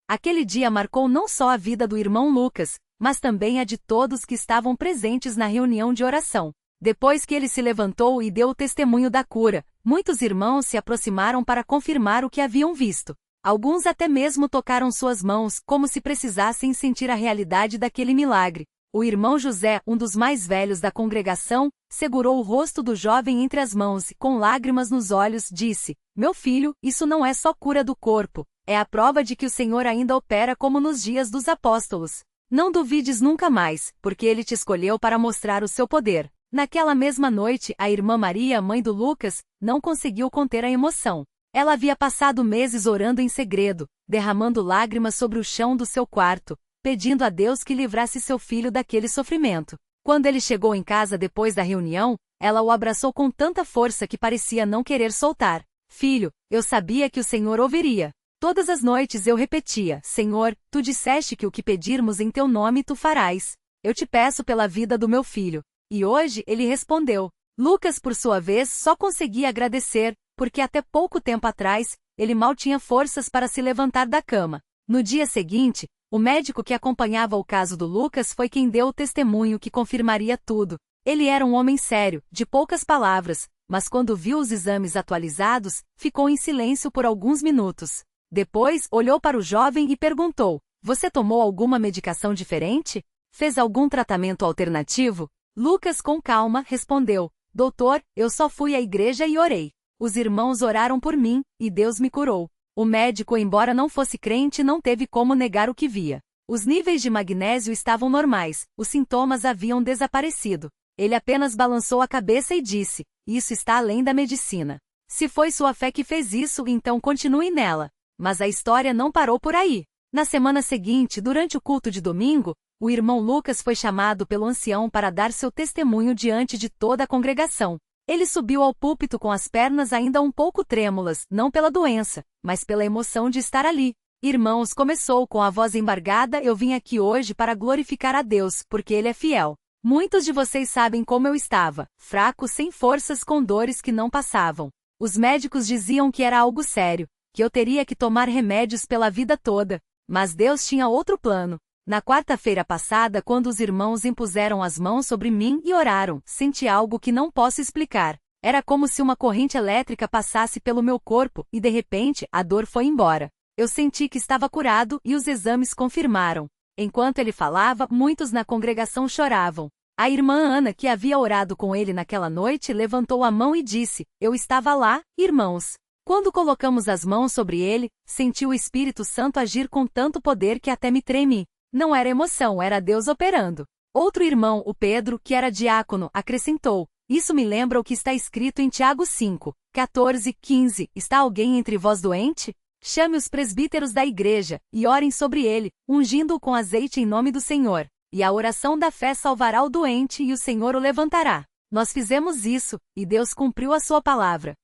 Aquele dia marcou não só a vida do irmão Lucas, mas também a de todos que estavam presentes na reunião de oração. Depois que ele se levantou e deu o testemunho da cura, muitos irmãos se aproximaram para confirmar o que haviam visto. Alguns até mesmo tocaram suas mãos, como se precisassem sentir a realidade daquele milagre. O irmão José, um dos mais velhos da congregação, segurou o rosto do jovem entre as mãos e, com lágrimas nos olhos, disse: "Meu filho, isso não é só cura do corpo, é a prova de que o Senhor ainda opera como nos dias dos apóstolos. Não duvides nunca mais, porque ele te escolheu para mostrar o seu poder." Naquela mesma noite, a irmã Maria, mãe do Lucas, não conseguiu conter a emoção. Ela havia passado meses orando em segredo, derramando lágrimas sobre o chão do seu quarto, pedindo a Deus que livrasse seu filho daquele sofrimento. Quando ele chegou em casa depois da reunião, ela o abraçou com tanta força que parecia não querer soltar. "Filho, eu sabia que o Senhor ouviria. Todas as noites eu repetia: Senhor, tu disseste que o que pedirmos em teu nome tu farás. Eu te peço pela vida do meu filho." E hoje ele respondeu. Lucas, por sua vez, só conseguia agradecer, porque até pouco tempo atrás, ele mal tinha forças para se levantar da cama. No dia seguinte, o médico que acompanhava o caso do Lucas foi quem deu o testemunho que confirmaria tudo. Ele era um homem sério, de poucas palavras, mas quando viu os exames atualizados, ficou em silêncio por alguns minutos. Depois, olhou para o jovem e perguntou: "Você tomou alguma medicação diferente? Fez algum tratamento alternativo?" Lucas, com calma, respondeu: "Doutor, eu só fui à igreja e orei. Os irmãos oraram por mim, e Deus me curou." O médico, embora não fosse crente, não teve como negar o que via. Os níveis de magnésio estavam normais, os sintomas haviam desaparecido. Ele apenas balançou a cabeça e disse: "Isso está além da medicina. Se foi sua fé que fez isso, então continue nela." Mas a história não parou por aí. Na semana seguinte, durante o culto de domingo, o irmão Lucas foi chamado pelo ancião para dar seu testemunho diante de toda a congregação. Ele subiu ao púlpito com as pernas ainda um pouco trêmulas, não pela doença, mas pela emoção de estar ali. "Irmãos", começou com a voz embargada, "eu vim aqui hoje para glorificar a Deus, porque Ele é fiel. Muitos de vocês sabem como eu estava, fraco, sem forças, com dores que não passavam. Os médicos diziam que era algo sério, que eu teria que tomar remédios pela vida toda, mas Deus tinha outro plano. Na quarta-feira passada, quando os irmãos impuseram as mãos sobre mim e oraram, senti algo que não posso explicar. Era como se uma corrente elétrica passasse pelo meu corpo, e de repente, a dor foi embora. Eu senti que estava curado, e os exames confirmaram." Enquanto ele falava, muitos na congregação choravam. A irmã Ana, que havia orado com ele naquela noite, levantou a mão e disse: "Eu estava lá, irmãos. Quando colocamos as mãos sobre ele, senti o Espírito Santo agir com tanto poder que até me tremi. Não era emoção, era Deus operando." Outro irmão, o Pedro, que era diácono, acrescentou: "Isso me lembra o que está escrito em Tiago 5, 14, 15. Está alguém entre vós doente? Chame os presbíteros da igreja, e orem sobre ele, ungindo-o com azeite em nome do Senhor. E a oração da fé salvará o doente e o Senhor o levantará." Nós fizemos isso, e Deus cumpriu a sua palavra.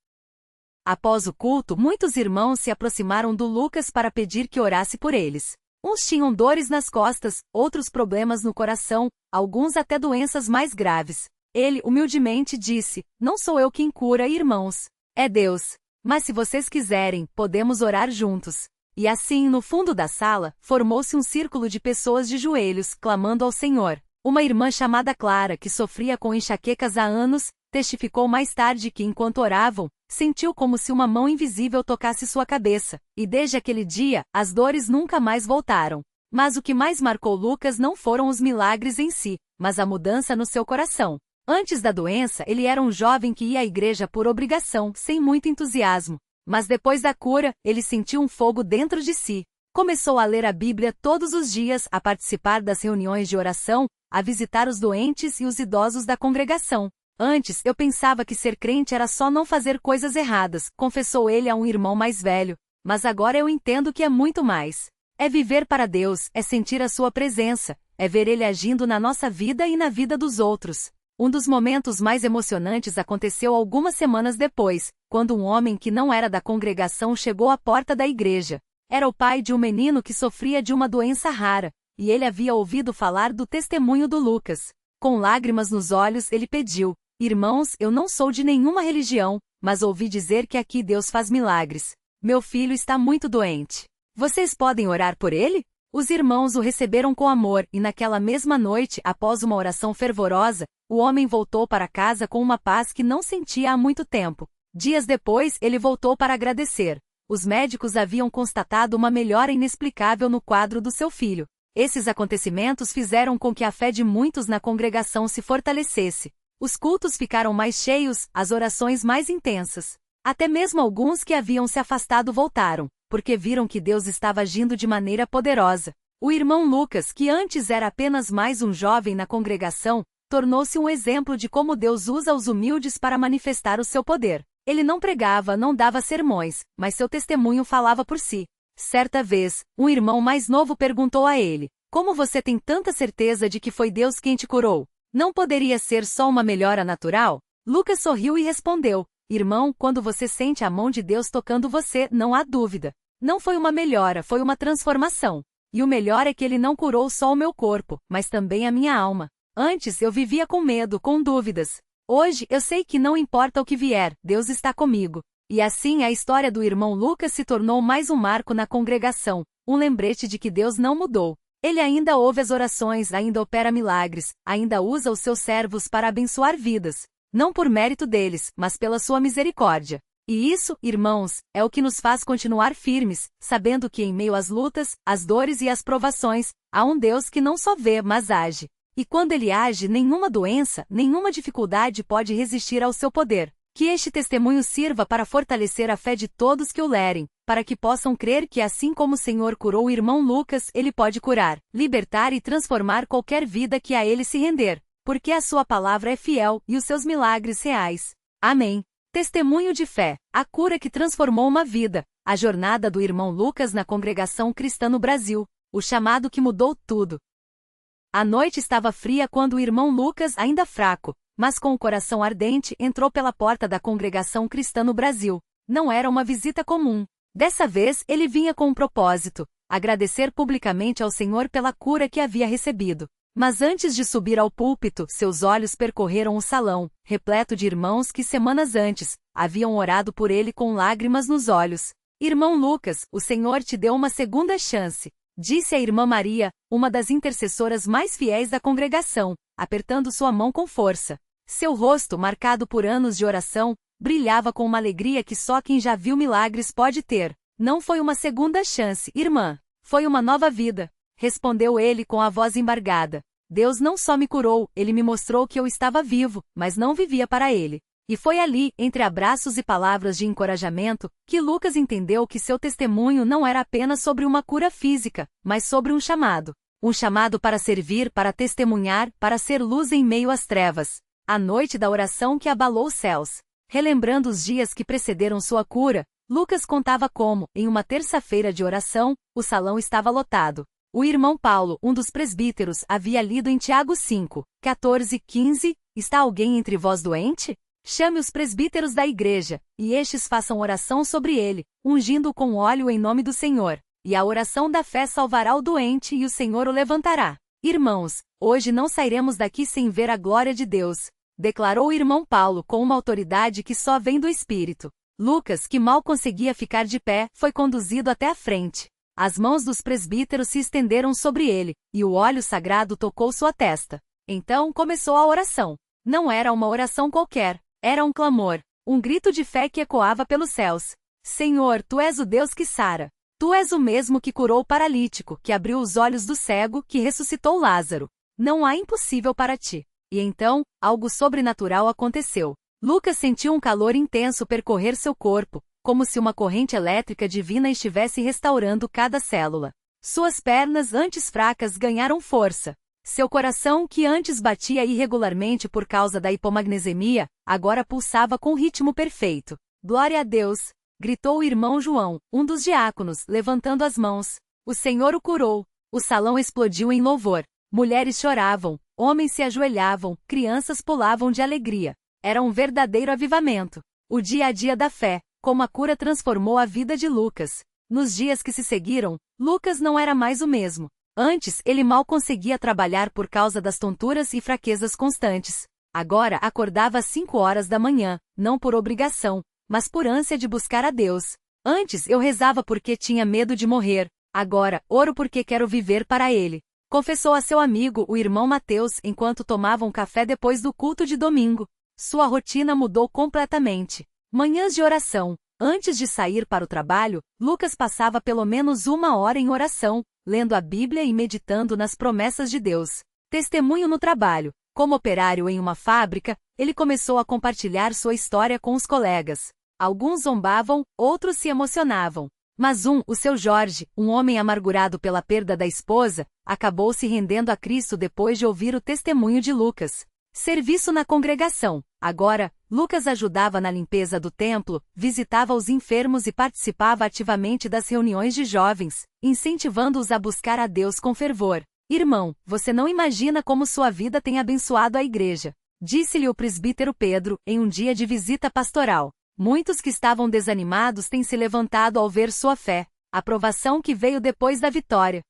Após o culto, muitos irmãos se aproximaram do Lucas para pedir que orasse por eles. Uns tinham dores nas costas, outros problemas no coração, alguns até doenças mais graves. Ele, humildemente, disse: "Não sou eu quem cura, irmãos. É Deus. Mas se vocês quiserem, podemos orar juntos." E assim, no fundo da sala, formou-se um círculo de pessoas de joelhos, clamando ao Senhor. Uma irmã chamada Clara, que sofria com enxaquecas há anos, testificou mais tarde que, enquanto oravam, sentiu como se uma mão invisível tocasse sua cabeça, e desde aquele dia, as dores nunca mais voltaram. Mas o que mais marcou Lucas não foram os milagres em si, mas a mudança no seu coração. Antes da doença, ele era um jovem que ia à igreja por obrigação, sem muito entusiasmo. Mas depois da cura, ele sentiu um fogo dentro de si. Começou a ler a Bíblia todos os dias, a participar das reuniões de oração, a visitar os doentes e os idosos da congregação. "Antes, eu pensava que ser crente era só não fazer coisas erradas", confessou ele a um irmão mais velho. "Mas agora eu entendo que é muito mais. É viver para Deus, é sentir a sua presença, é ver Ele agindo na nossa vida e na vida dos outros." Um dos momentos mais emocionantes aconteceu algumas semanas depois, quando um homem que não era da congregação chegou à porta da igreja. Era o pai de um menino que sofria de uma doença rara, e ele havia ouvido falar do testemunho do Lucas. Com lágrimas nos olhos, ele pediu: "Irmãos, eu não sou de nenhuma religião, mas ouvi dizer que aqui Deus faz milagres. Meu filho está muito doente. Vocês podem orar por ele? Os irmãos o receberam com amor, e naquela mesma noite, após uma oração fervorosa, o homem voltou para casa com uma paz que não sentia há muito tempo. Dias depois, ele voltou para agradecer. Os médicos haviam constatado uma melhora inexplicável no quadro do seu filho. Esses acontecimentos fizeram com que a fé de muitos na congregação se fortalecesse. Os cultos ficaram mais cheios, as orações mais intensas. Até mesmo alguns que haviam se afastado voltaram, porque viram que Deus estava agindo de maneira poderosa. O irmão Lucas, que antes era apenas mais um jovem na congregação, tornou-se um exemplo de como Deus usa os humildes para manifestar o seu poder. Ele não pregava, não dava sermões, mas seu testemunho falava por si. Certa vez, um irmão mais novo perguntou a ele: "Como você tem tanta certeza de que foi Deus quem te curou? Não poderia ser só uma melhora natural?" Lucas sorriu e respondeu: "Irmão, quando você sente a mão de Deus tocando você, não há dúvida. Não foi uma melhora, foi uma transformação. E o melhor é que ele não curou só o meu corpo, mas também a minha alma. Antes eu vivia com medo, com dúvidas. Hoje eu sei que não importa o que vier, Deus está comigo." E assim a história do irmão Lucas se tornou mais um marco na congregação, um lembrete de que Deus não mudou. Ele ainda ouve as orações, ainda opera milagres, ainda usa os seus servos para abençoar vidas. Não por mérito deles, mas pela sua misericórdia. E isso, irmãos, é o que nos faz continuar firmes, sabendo que em meio às lutas, às dores e às provações, há um Deus que não só vê, mas age. E quando ele age, nenhuma doença, nenhuma dificuldade pode resistir ao seu poder. Que este testemunho sirva para fortalecer a fé de todos que o lerem, para que possam crer que assim como o Senhor curou o irmão Lucas, ele pode curar, libertar e transformar qualquer vida que a ele se render, porque a sua palavra é fiel e os seus milagres reais. Amém. Testemunho de fé, a cura que transformou uma vida, a jornada do irmão Lucas na congregação cristã no Brasil, o chamado que mudou tudo. A noite estava fria quando o irmão Lucas, ainda fraco, mas com o coração ardente, entrou pela porta da congregação cristã no Brasil. Não era uma visita comum. Dessa vez, ele vinha com um propósito: agradecer publicamente ao Senhor pela cura que havia recebido. Mas antes de subir ao púlpito, seus olhos percorreram o salão, repleto de irmãos que semanas antes haviam orado por ele com lágrimas nos olhos. "Irmão Lucas, o Senhor te deu uma segunda chance", disse a irmã Maria, uma das intercessoras mais fiéis da congregação, apertando sua mão com força. Seu rosto, marcado por anos de oração, brilhava com uma alegria que só quem já viu milagres pode ter. "Não foi uma segunda chance, irmã. Foi uma nova vida", respondeu ele com a voz embargada. "Deus não só me curou, ele me mostrou que eu estava vivo, mas não vivia para ele." E foi ali, entre abraços e palavras de encorajamento, que Lucas entendeu que seu testemunho não era apenas sobre uma cura física, mas sobre um chamado. Um chamado para servir, para testemunhar, para ser luz em meio às trevas. A noite da oração que abalou os céus. Relembrando os dias que precederam sua cura, Lucas contava como, em uma terça-feira de oração, o salão estava lotado. O irmão Paulo, um dos presbíteros, havia lido em Tiago 5, 14 e 15, "Está alguém entre vós doente? Chame os presbíteros da igreja, e estes façam oração sobre ele, ungindo-o com óleo em nome do Senhor. E a oração da fé salvará o doente e o Senhor o levantará." Irmãos, hoje não sairemos daqui sem ver a glória de Deus, declarou o irmão Paulo com uma autoridade que só vem do Espírito. Lucas, que mal conseguia ficar de pé, foi conduzido até a frente. As mãos dos presbíteros se estenderam sobre ele, e o óleo sagrado tocou sua testa. Então começou a oração. Não era uma oração qualquer, era um clamor, um grito de fé que ecoava pelos céus. "Senhor, tu és o Deus que sara. Tu és o mesmo que curou o paralítico, que abriu os olhos do cego, que ressuscitou Lázaro. Não há impossível para ti." E então, algo sobrenatural aconteceu. Lucas sentiu um calor intenso percorrer seu corpo, como se uma corrente elétrica divina estivesse restaurando cada célula. Suas pernas, antes fracas, ganharam força. Seu coração, que antes batia irregularmente por causa da hipomagnesemia, agora pulsava com ritmo perfeito. "Glória a Deus!" gritou o irmão João, um dos diáconos, levantando as mãos. "O Senhor o curou." O salão explodiu em louvor. Mulheres choravam, homens se ajoelhavam, crianças pulavam de alegria. Era um verdadeiro avivamento. O dia a dia da fé, como a cura transformou a vida de Lucas. Nos dias que se seguiram, Lucas não era mais o mesmo. Antes, ele mal conseguia trabalhar por causa das tonturas e fraquezas constantes. Agora acordava às 5 horas da manhã, não por obrigação, mas por ânsia de buscar a Deus. "Antes eu rezava porque tinha medo de morrer", Agora, oro porque quero viver para Ele. Confessou a seu amigo, o irmão Mateus, enquanto tomavam café depois do culto de domingo. Sua rotina mudou completamente. Manhãs de oração. Antes de sair para o trabalho, Lucas passava pelo menos 1 hora em oração, lendo a Bíblia e meditando nas promessas de Deus. Testemunho no trabalho. Como operário em uma fábrica, ele começou a compartilhar sua história com os colegas. Alguns zombavam, outros se emocionavam. Mas o seu Jorge, um homem amargurado pela perda da esposa, acabou se rendendo a Cristo depois de ouvir o testemunho de Lucas. Serviço na congregação. Agora, Lucas ajudava na limpeza do templo, visitava os enfermos e participava ativamente das reuniões de jovens, incentivando-os a buscar a Deus com fervor. Irmão, você não imagina como sua vida tem abençoado a igreja, disse-lhe o presbítero Pedro, em um dia de visita pastoral. Muitos que estavam desanimados têm se levantado ao ver sua fé, a provação que veio depois da vitória.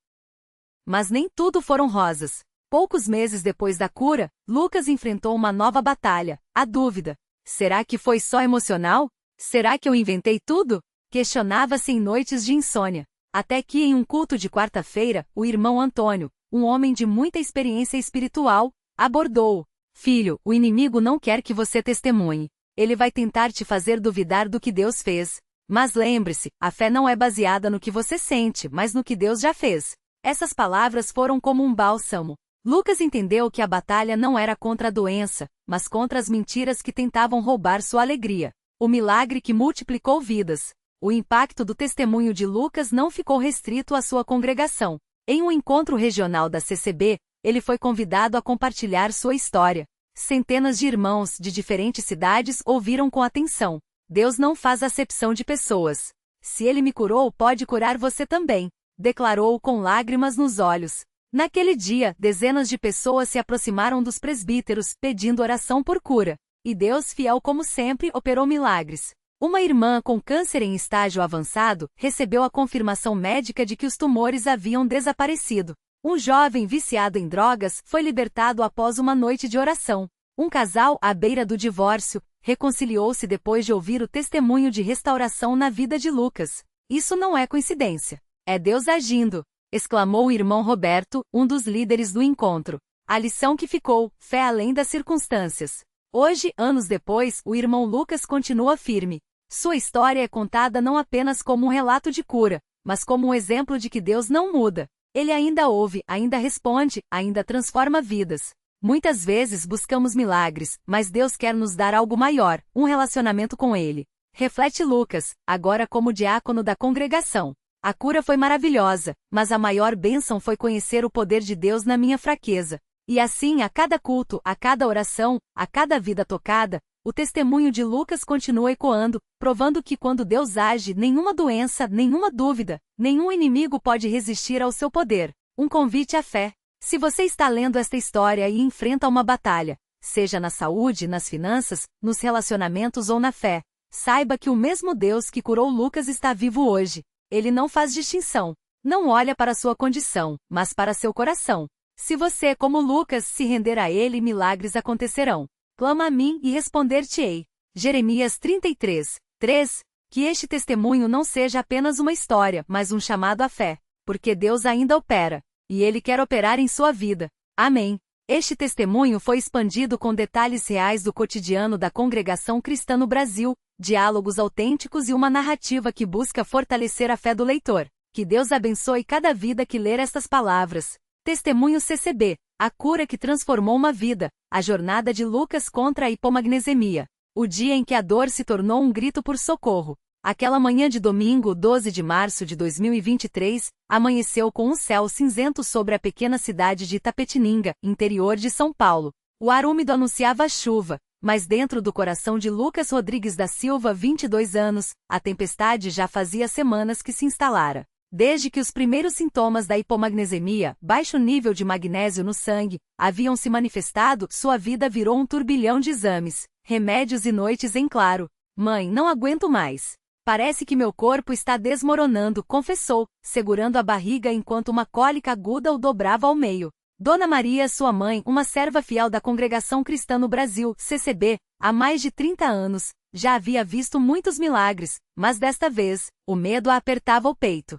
Mas nem tudo foram rosas. Poucos meses depois da cura, Lucas enfrentou uma nova batalha, a dúvida. Será que foi só emocional? Será que eu inventei tudo? Questionava-se em noites de insônia. Até que em um culto de quarta-feira, o irmão Antônio, um homem de muita experiência espiritual, abordou-o. Filho, o inimigo não quer que você testemunhe. Ele vai tentar te fazer duvidar do que Deus fez. Mas lembre-se, a fé não é baseada no que você sente, mas no que Deus já fez. Essas palavras foram como um bálsamo. Lucas entendeu que a batalha não era contra a doença, mas contra as mentiras que tentavam roubar sua alegria. O milagre que multiplicou vidas. O impacto do testemunho de Lucas não ficou restrito à sua congregação. Em um encontro regional da CCB, ele foi convidado a compartilhar sua história. Centenas de irmãos de diferentes cidades ouviram com atenção. Deus não faz acepção de pessoas. Se Ele me curou, pode curar você também, declarou com lágrimas nos olhos. Naquele dia, dezenas de pessoas se aproximaram dos presbíteros, pedindo oração por cura. E Deus, fiel como sempre, operou milagres. Uma irmã com câncer em estágio avançado recebeu a confirmação médica de que os tumores haviam desaparecido. Um jovem viciado em drogas foi libertado após uma noite de oração. Um casal, à beira do divórcio, reconciliou-se depois de ouvir o testemunho de restauração na vida de Lucas. Isso não é coincidência. É Deus agindo, exclamou o irmão Roberto, um dos líderes do encontro. A lição que ficou: fé além das circunstâncias. Hoje, anos depois, o irmão Lucas continua firme. Sua história é contada não apenas como um relato de cura, mas como um exemplo de que Deus não muda. Ele ainda ouve, ainda responde, ainda transforma vidas. Muitas vezes buscamos milagres, mas Deus quer nos dar algo maior, um relacionamento com Ele. Reflete Lucas, agora como diácono da congregação. A cura foi maravilhosa, mas a maior bênção foi conhecer o poder de Deus na minha fraqueza. E assim, a cada culto, a cada oração, a cada vida tocada, o testemunho de Lucas continua ecoando, provando que quando Deus age, nenhuma doença, nenhuma dúvida, nenhum inimigo pode resistir ao seu poder. Um convite à fé. Se você está lendo esta história e enfrenta uma batalha, seja na saúde, nas finanças, nos relacionamentos ou na fé, saiba que o mesmo Deus que curou Lucas está vivo hoje. Ele não faz distinção. Não olha para sua condição, mas para seu coração. Se você, como Lucas, se render a Ele, milagres acontecerão. Clama a mim e responder-te-ei. Jeremias 33, 3. Que este testemunho não seja apenas uma história, mas um chamado à fé, porque Deus ainda opera, e Ele quer operar em sua vida. Amém. Este testemunho foi expandido com detalhes reais do cotidiano da congregação cristã no Brasil, diálogos autênticos e uma narrativa que busca fortalecer a fé do leitor. Que Deus abençoe cada vida que ler estas palavras. Testemunho CCB. A cura que transformou uma vida. A jornada de Lucas contra a hipomagnesemia. O dia em que a dor se tornou um grito por socorro. Aquela manhã de domingo, 12 de março de 2023, amanheceu com um céu cinzento sobre a pequena cidade de Itapetininga, interior de São Paulo. O ar úmido anunciava a chuva, mas dentro do coração de Lucas Rodrigues da Silva, 22 anos, a tempestade já fazia semanas que se instalara. Desde que os primeiros sintomas da hipomagnesemia, baixo nível de magnésio no sangue, haviam se manifestado, sua vida virou um turbilhão de exames, remédios e noites em claro. Mãe, não aguento mais. Parece que meu corpo está desmoronando, confessou, segurando a barriga enquanto uma cólica aguda o dobrava ao meio. Dona Maria, sua mãe, uma serva fiel da Congregação Cristã no Brasil, CCB, há mais de 30 anos, já havia visto muitos milagres, mas desta vez, o medo a apertava o peito.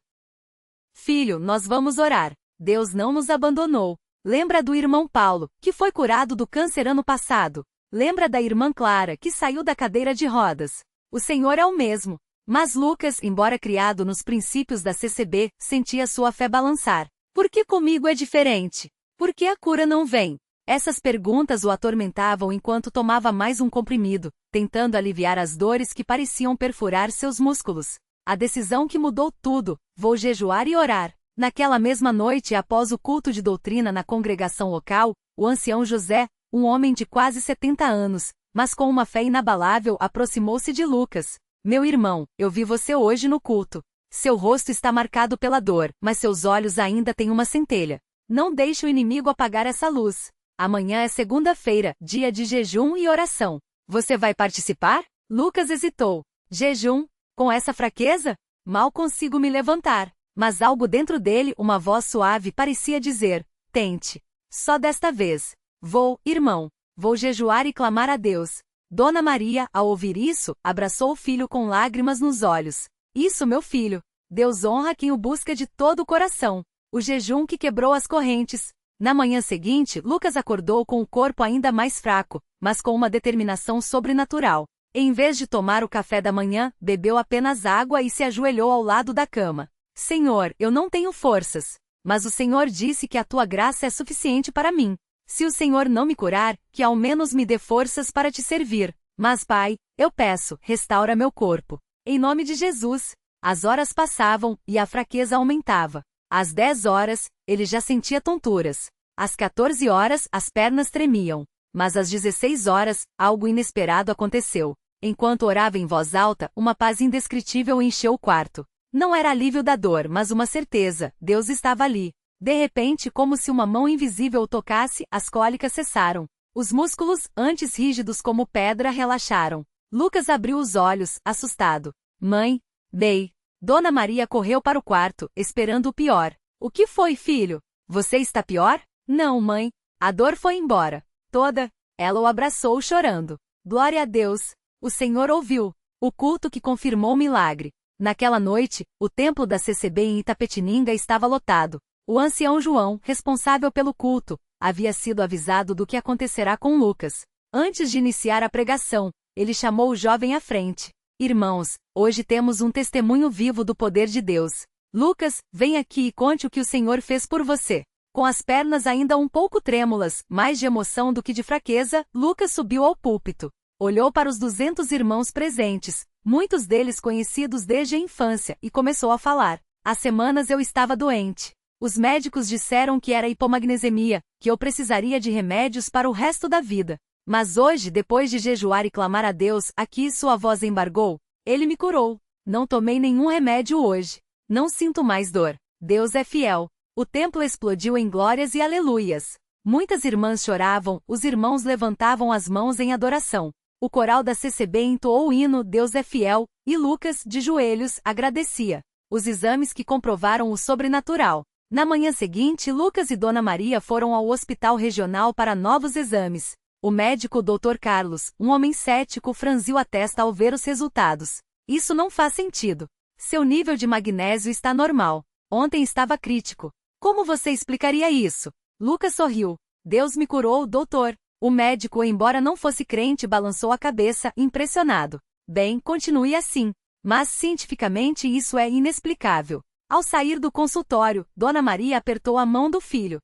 Filho, nós vamos orar. Deus não nos abandonou. Lembra do irmão Paulo, que foi curado do câncer ano passado? Lembra da irmã Clara, que saiu da cadeira de rodas? O Senhor é o mesmo. Mas Lucas, embora criado nos princípios da CCB, sentia sua fé balançar. Por que comigo é diferente? Por que a cura não vem? Essas perguntas o atormentavam enquanto tomava mais um comprimido, tentando aliviar as dores que pareciam perfurar seus músculos. A decisão que mudou tudo: vou jejuar e orar. Naquela mesma noite, após o culto de doutrina na congregação local, o ancião José, um homem de quase 70 anos, mas com uma fé inabalável, aproximou-se de Lucas. Meu irmão, eu vi você hoje no culto. Seu rosto está marcado pela dor, mas seus olhos ainda têm uma centelha. Não deixe o inimigo apagar essa luz. Amanhã é segunda-feira, dia de jejum e oração. Você vai participar? Lucas hesitou. Jejum? Com essa fraqueza? Mal consigo me levantar. Mas algo dentro dele, uma voz suave, parecia dizer: tente. Só desta vez. Vou, irmão. Vou jejuar e clamar a Deus. Dona Maria, ao ouvir isso, abraçou o filho com lágrimas nos olhos. Isso, meu filho. Deus honra quem o busca de todo o coração. O jejum que quebrou as correntes. Na manhã seguinte, Lucas acordou com o corpo ainda mais fraco, mas com uma determinação sobrenatural. Em vez de tomar o café da manhã, bebeu apenas água e se ajoelhou ao lado da cama. Senhor, eu não tenho forças. Mas o Senhor disse que a tua graça é suficiente para mim. Se o Senhor não me curar, que ao menos me dê forças para te servir. Mas, Pai, eu peço, restaura meu corpo. Em nome de Jesus. As horas passavam, e a fraqueza aumentava. Às 10 horas, ele já sentia tonturas. Às 14 horas, as pernas tremiam. Mas às 16 horas, algo inesperado aconteceu. Enquanto orava em voz alta, uma paz indescritível encheu o quarto. Não era alívio da dor, mas uma certeza: Deus estava ali. De repente, como se uma mão invisível o tocasse, as cólicas cessaram. Os músculos, antes rígidos como pedra, relaxaram. Lucas abriu os olhos, assustado. Mãe, Bey. Dona Maria correu para o quarto, esperando o pior. O que foi, filho? Você está pior? Não, mãe. A dor foi embora. Toda. Ela o abraçou chorando. Glória a Deus. O Senhor ouviu. O culto que confirmou o milagre. Naquela noite, o templo da CCB em Itapetininga estava lotado. O ancião João, responsável pelo culto, havia sido avisado do que acontecerá com Lucas. Antes de iniciar a pregação, ele chamou o jovem à frente. Irmãos, hoje temos um testemunho vivo do poder de Deus. Lucas, vem aqui e conte o que o Senhor fez por você. Com as pernas ainda um pouco trêmulas, mais de emoção do que de fraqueza, Lucas subiu ao púlpito. Olhou para os 200 irmãos presentes, muitos deles conhecidos desde a infância, e começou a falar. Há semanas eu estava doente. Os médicos disseram que era hipomagnesemia, que eu precisaria de remédios para o resto da vida. Mas hoje, depois de jejuar e clamar a Deus, aqui sua voz embargou. Ele me curou. Não tomei nenhum remédio hoje. Não sinto mais dor. Deus é fiel. O templo explodiu em glórias e aleluias. Muitas irmãs choravam, os irmãos levantavam as mãos em adoração. O coral da CCB entoou o hino Deus é fiel, e Lucas, de joelhos, agradecia. Os exames que comprovaram o sobrenatural. Na manhã seguinte, Lucas e Dona Maria foram ao hospital regional para novos exames. O médico Dr. Carlos, um homem cético, franziu a testa ao ver os resultados. Isso não faz sentido. Seu nível de magnésio está normal. Ontem estava crítico. Como você explicaria isso? Lucas sorriu. Deus me curou, doutor. O médico, embora não fosse crente, balançou a cabeça, impressionado. Bem, continue assim. Mas cientificamente isso é inexplicável. Ao sair do consultório, Dona Maria apertou a mão do filho.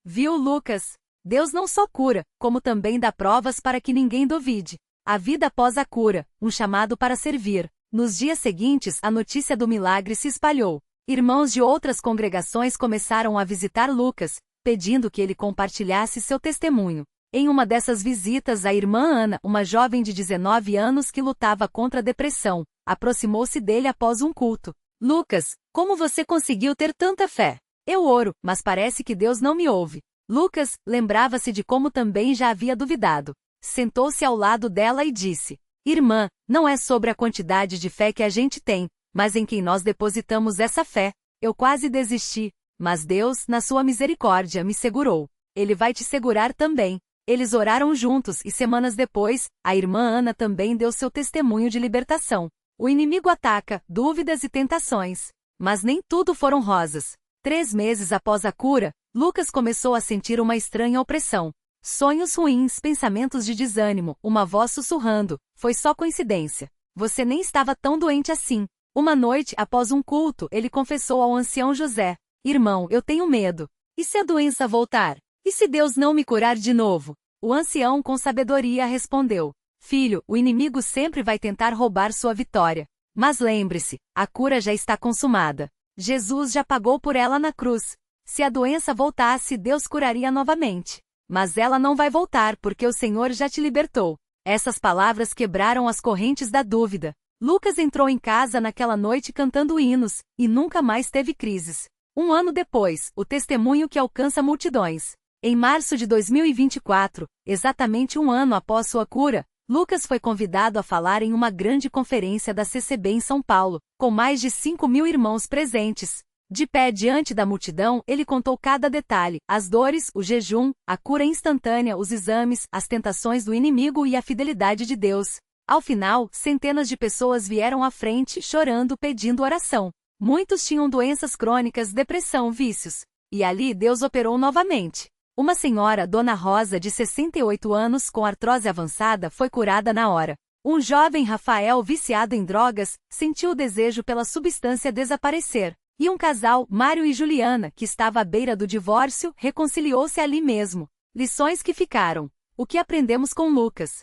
Viu, Lucas? Deus não só cura, como também dá provas para que ninguém duvide. A vida após a cura, um chamado para servir. Nos dias seguintes, a notícia do milagre se espalhou. Irmãos de outras congregações começaram a visitar Lucas, pedindo que ele compartilhasse seu testemunho. Em uma dessas visitas, a irmã Ana, uma jovem de 19 anos que lutava contra a depressão, aproximou-se dele após um culto. Lucas, como você conseguiu ter tanta fé? Eu oro, mas parece que Deus não me ouve. Lucas lembrava-se de como também já havia duvidado. Sentou-se ao lado dela e disse: Irmã, não é sobre a quantidade de fé que a gente tem, mas em quem nós depositamos essa fé. Eu quase desisti, mas Deus, na sua misericórdia, me segurou. Ele vai te segurar também. Eles oraram juntos e semanas depois, a irmã Ana também deu seu testemunho de libertação. O inimigo ataca, dúvidas e tentações. Mas nem tudo foram rosas. 3 meses após a cura, Lucas começou a sentir uma estranha opressão. Sonhos ruins, pensamentos de desânimo, uma voz sussurrando. Foi só coincidência. Você nem estava tão doente assim. Uma noite, após um culto, ele confessou ao ancião José: Irmão, eu tenho medo. E se a doença voltar? E se Deus não me curar de novo? O ancião, com sabedoria, respondeu: Filho, o inimigo sempre vai tentar roubar sua vitória. Mas lembre-se, a cura já está consumada. Jesus já pagou por ela na cruz. Se a doença voltasse, Deus curaria novamente. Mas ela não vai voltar porque o Senhor já te libertou. Essas palavras quebraram as correntes da dúvida. Lucas entrou em casa naquela noite cantando hinos, e nunca mais teve crises. 1 ano depois, o testemunho que alcança multidões. Em março de 2024, exatamente 1 ano após sua cura, Lucas foi convidado a falar em uma grande conferência da CCB em São Paulo, com mais de 5.000 irmãos presentes. De pé diante da multidão, ele contou cada detalhe: as dores, o jejum, a cura instantânea, os exames, as tentações do inimigo e a fidelidade de Deus. Ao final, centenas de pessoas vieram à frente, chorando, pedindo oração. Muitos tinham doenças crônicas, depressão, vícios. E ali Deus operou novamente. Uma senhora, Dona Rosa, de 68 anos, com artrose avançada, foi curada na hora. Um jovem, Rafael, viciado em drogas, sentiu o desejo pela substância desaparecer. E um casal, Mário e Juliana, que estava à beira do divórcio, reconciliou-se ali mesmo. Lições que ficaram. O que aprendemos com Lucas?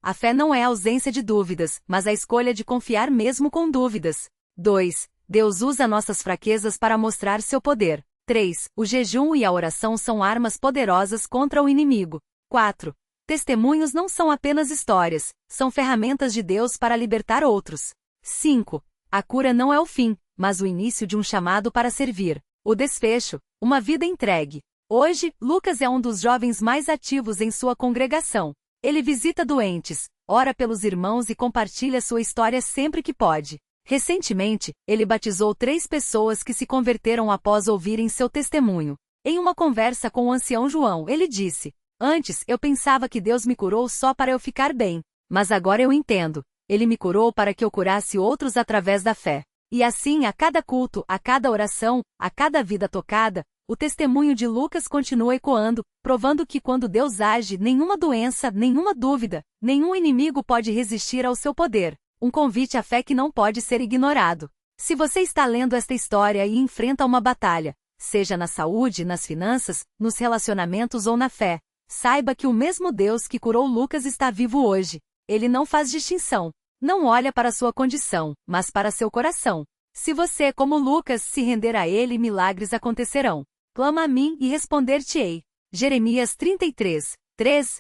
A fé não é a ausência de dúvidas, mas a escolha de confiar mesmo com dúvidas. 2. Deus usa nossas fraquezas para mostrar seu poder. 3. O jejum e a oração são armas poderosas contra o inimigo. 4. Testemunhos não são apenas histórias, são ferramentas de Deus para libertar outros. 5. A cura não é o fim, mas o início de um chamado para servir. O desfecho, uma vida entregue. Hoje, Lucas é um dos jovens mais ativos em sua congregação. Ele visita doentes, ora pelos irmãos e compartilha sua história sempre que pode. Recentemente, ele batizou 3 pessoas que se converteram após ouvirem seu testemunho. Em uma conversa com o ancião João, ele disse: Antes, eu pensava que Deus me curou só para eu ficar bem. Mas agora eu entendo. Ele me curou para que eu curasse outros através da fé. E assim, a cada culto, a cada oração, a cada vida tocada, o testemunho de Lucas continua ecoando, provando que quando Deus age, nenhuma doença, nenhuma dúvida, nenhum inimigo pode resistir ao seu poder. Um convite à fé que não pode ser ignorado. Se você está lendo esta história e enfrenta uma batalha, seja na saúde, nas finanças, nos relacionamentos ou na fé, saiba que o mesmo Deus que curou Lucas está vivo hoje. Ele não faz distinção. Não olha para sua condição, mas para seu coração. Se você, como Lucas, se render a Ele, milagres acontecerão. Clama a mim e responder-te-ei. Jeremias 33, 3.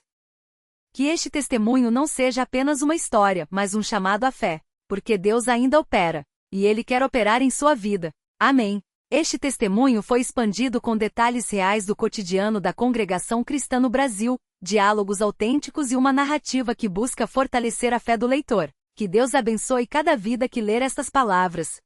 Que este testemunho não seja apenas uma história, mas um chamado à fé, porque Deus ainda opera, e Ele quer operar em sua vida. Amém. Este testemunho foi expandido com detalhes reais do cotidiano da congregação cristã no Brasil, diálogos autênticos e uma narrativa que busca fortalecer a fé do leitor. Que Deus abençoe cada vida que ler estas palavras.